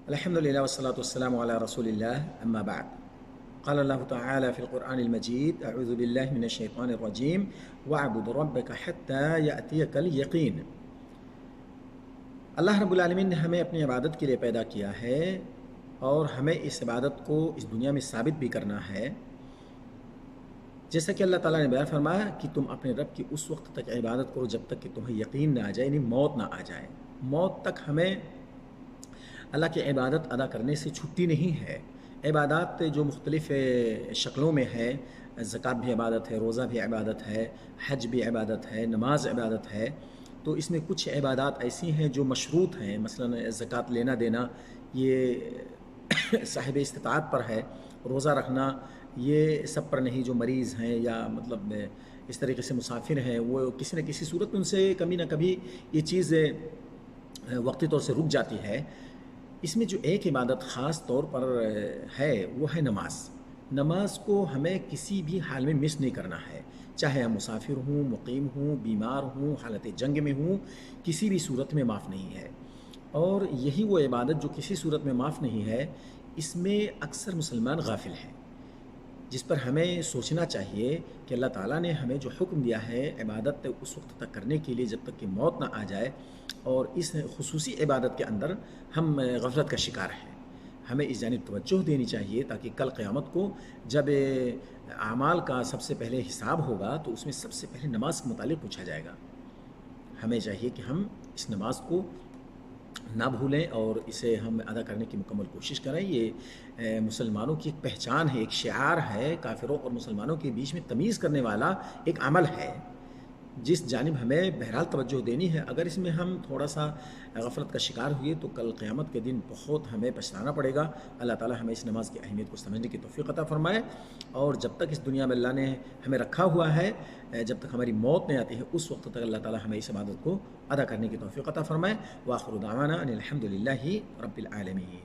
الحمد لله والصلاة والسلام على رسول الله أما بعد. قال الله تعالى في القرآن المجيد: أعوذ بالله من الشيطان الرجيم واعبد ربك حتى يأتيك اليقين. اللہ رب العالمین نے ہمیں اپنی عبادت کے لیے پیدا کیا ہے اور ہمیں اس عبادت کو اس دنیا میں ثابت بھی کرنا ہے. جیسا کہ اللہ تعالیٰ نے بیان فرمایا کہ تم اپنے رب کی اس وقت تک عبادت کرو جب تک کہ تمہیں یقین نہ آ جائے، یعنی موت نہ آ جائے. موت تک ہمیں اللہ کی عبادت ادا کرنے سے چھٹی نہیں ہے. عبادات جو مختلف شکلوں میں ہے، زکوٰۃ بھی عبادت ہے، روزہ بھی عبادت ہے، حج بھی عبادت ہے، نماز عبادت ہے. تو اس میں کچھ عبادات ایسی ہیں جو مشروط ہیں، مثلا زکوٰۃ لینا دینا یہ صاحب استطاعت پر ہے. روزہ رکھنا یہ سب پر نہیں، جو مریض ہیں یا مطلب اس طریقے سے مسافر ہیں، وہ کسی نہ کسی صورت میں ان سے کبھی نہ کبھی یہ چیز وقتی طور سے رک جاتی ہے. اس میں جو ایک عبادت خاص طور پر ہے وہ ہے نماز. نماز کو ہمیں کسی بھی حال میں مس نہیں کرنا ہے، چاہے ہم مسافر ہوں، مقیم ہوں، بیمار ہوں، حالت جنگ میں ہوں، کسی بھی صورت میں معاف نہیں ہے. اور یہی وہ عبادت جو کسی صورت میں معاف نہیں ہے، اس میں اکثر مسلمان غافل ہیں، جس پر ہمیں سوچنا چاہیے کہ اللہ تعالیٰ نے ہمیں جو حکم دیا ہے عبادت اس وقت تک کرنے کے لیے جب تک کہ موت نہ آ جائے، اور اس خصوصی عبادت کے اندر ہم غفلت کا شکار ہیں. ہمیں اس جانب توجہ دینی چاہیے تاکہ کل قیامت کو جب اعمال کا سب سے پہلے حساب ہوگا تو اس میں سب سے پہلے نماز کے متعلق پوچھا جائے گا. ہمیں چاہیے کہ ہم اس نماز کو نہ بھولیں اور اسے ہم ادا کرنے کی مکمل کوشش کریں. یہ مسلمانوں کی ایک پہچان ہے، ایک شعار ہے، کافروں اور مسلمانوں کے بیچ میں تمیز کرنے والا ایک عمل ہے جس جانب ہمیں بہرحال توجہ دینی ہے. اگر اس میں ہم تھوڑا سا غفلت کا شکار ہوئے تو کل قیامت کے دن بہت ہمیں پچھتانا پڑے گا. اللہ تعالی ہمیں اس نماز کی اہمیت کو سمجھنے کی توفیق عطا فرمائے، اور جب تک اس دنیا میں اللہ نے ہمیں رکھا ہوا ہے، جب تک ہماری موت نہیں آتی ہے، اس وقت تک اللہ تعالی ہمیں اس عبادت کو ادا کرنے کی توفیق عطا فرمائے. وآخر دعوانا ان الحمد للہ رب العالمین.